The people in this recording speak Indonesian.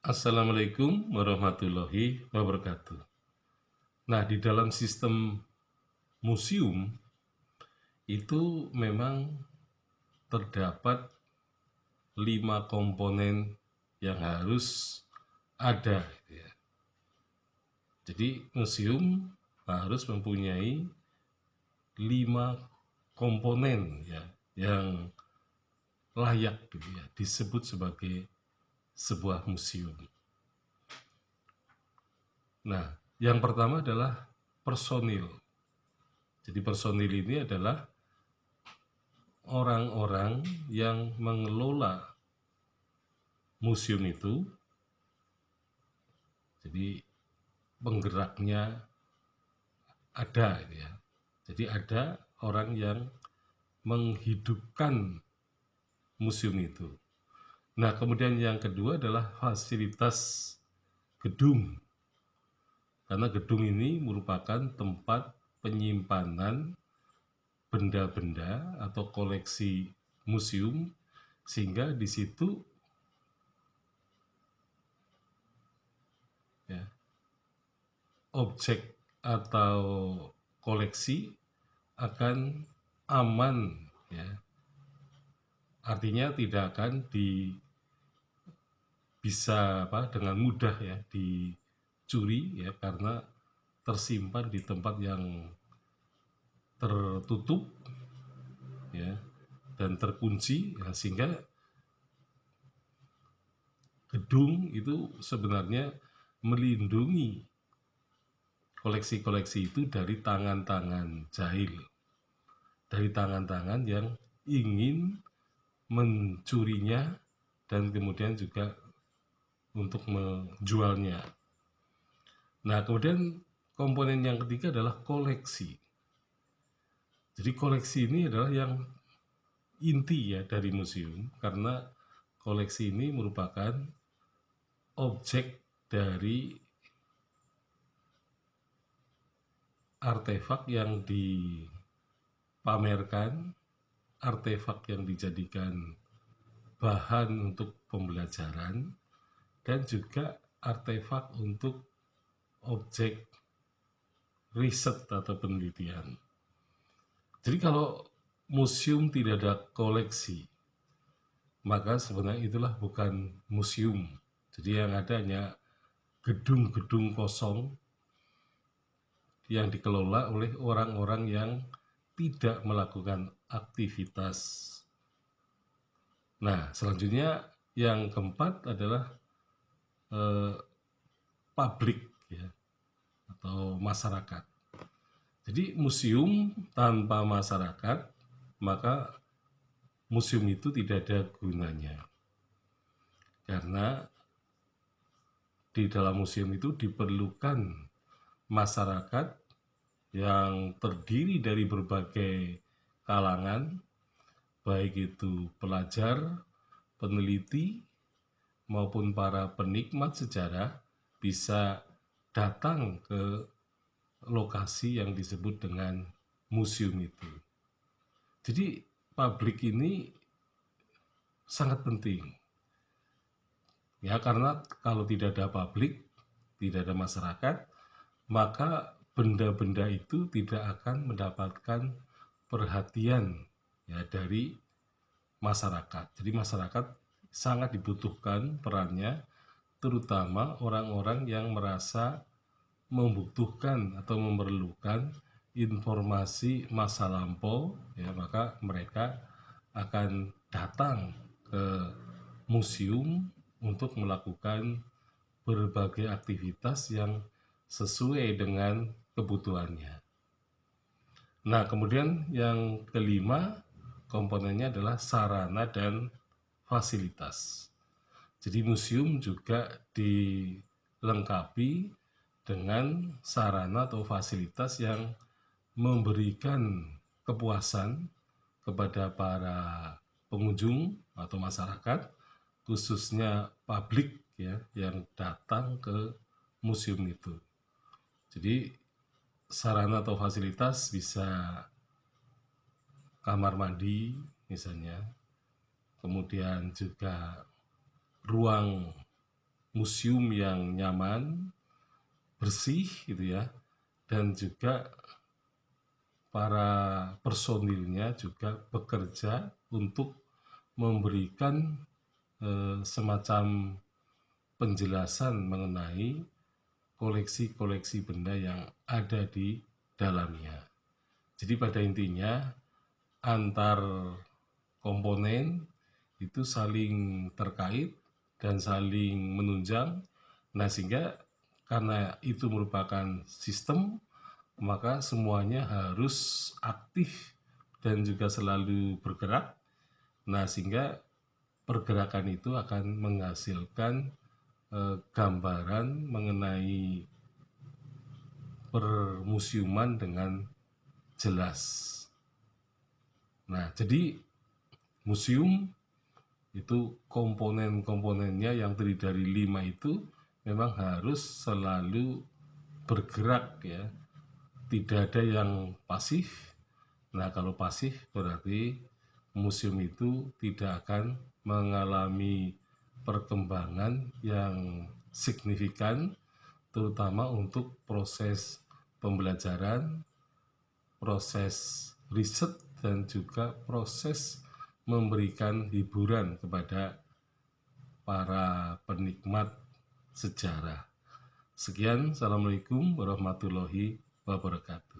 Assalamualaikum warahmatullahi wabarakatuh. Nah, di dalam sistem museum itu memang terdapat 5 komponen yang harus ada, gitu ya. Jadi museum harus mempunyai 5 komponen ya yang layak, gitu ya, disebut sebagai sebuah museum. Nah, yang pertama adalah personil. Jadi personil ini adalah orang-orang yang mengelola museum itu. Jadi penggeraknya ada, gitu ya. Jadi ada orang yang menghidupkan museum itu. Nah, kemudian yang kedua adalah fasilitas gedung. Karena gedung ini merupakan tempat penyimpanan benda-benda atau koleksi museum, sehingga di situ ya, objek atau koleksi akan aman ya. Artinya tidak akan bisa dengan mudah ya dicuri ya, karena tersimpan di tempat yang tertutup ya dan terkunci ya, sehingga gedung itu sebenarnya melindungi koleksi-koleksi itu dari tangan-tangan jahil, dari tangan-tangan yang ingin mencurinya dan kemudian juga untuk menjualnya. Nah, kemudian komponen yang ketiga adalah koleksi. Jadi koleksi ini adalah yang inti ya dari museum, karena koleksi ini merupakan objek dari artefak yang dipamerkan, artefak yang dijadikan bahan untuk pembelajaran, dan juga artefak untuk objek riset atau penelitian. Jadi kalau museum tidak ada koleksi, maka sebenarnya itulah bukan museum. Jadi yang ada hanya gedung-gedung kosong yang dikelola oleh orang-orang yang tidak melakukan aktivitas. Nah, selanjutnya yang keempat adalah publik ya, atau masyarakat. Jadi museum tanpa masyarakat, maka museum itu tidak ada gunanya. Karena di dalam museum itu diperlukan masyarakat yang terdiri dari berbagai kalangan, baik itu pelajar, peneliti, maupun para penikmat sejarah, bisa datang ke lokasi yang disebut dengan museum itu. Jadi publik ini sangat penting ya, karena kalau tidak ada publik, tidak ada masyarakat, maka benda-benda itu tidak akan mendapatkan perhatian ya dari masyarakat. Jadi masyarakat sangat dibutuhkan perannya, terutama orang-orang yang merasa membutuhkan atau memerlukan informasi masa lampau ya, maka mereka akan datang ke museum untuk melakukan berbagai aktivitas yang sesuai dengan kebutuhannya. Nah, kemudian yang kelima komponennya adalah sarana dan fasilitas. Jadi museum juga dilengkapi dengan sarana atau fasilitas yang memberikan kepuasan kepada para pengunjung atau masyarakat, khususnya publik ya, yang datang ke museum itu. Jadi sarana atau fasilitas bisa kamar mandi misalnya, kemudian juga ruang museum yang nyaman, bersih gitu ya, dan juga para personilnya juga bekerja untuk memberikan semacam penjelasan mengenai koleksi-koleksi benda yang ada di dalamnya. Jadi pada intinya antar komponen itu saling terkait dan saling menunjang. Nah, sehingga karena itu merupakan sistem, maka semuanya harus aktif dan juga selalu bergerak. Nah, sehingga pergerakan itu akan menghasilkan gambaran mengenai permusiuman dengan jelas. Nah, jadi museum itu komponen-komponennya yang terdiri dari 5 itu memang harus selalu bergerak ya, tidak ada yang pasif. Nah, kalau pasif berarti museum itu tidak akan mengalami perkembangan yang signifikan, terutama untuk proses pembelajaran, proses riset, dan juga proses memberikan hiburan kepada para penikmat sejarah. Sekian, Assalamualaikum warahmatullahi wabarakatuh.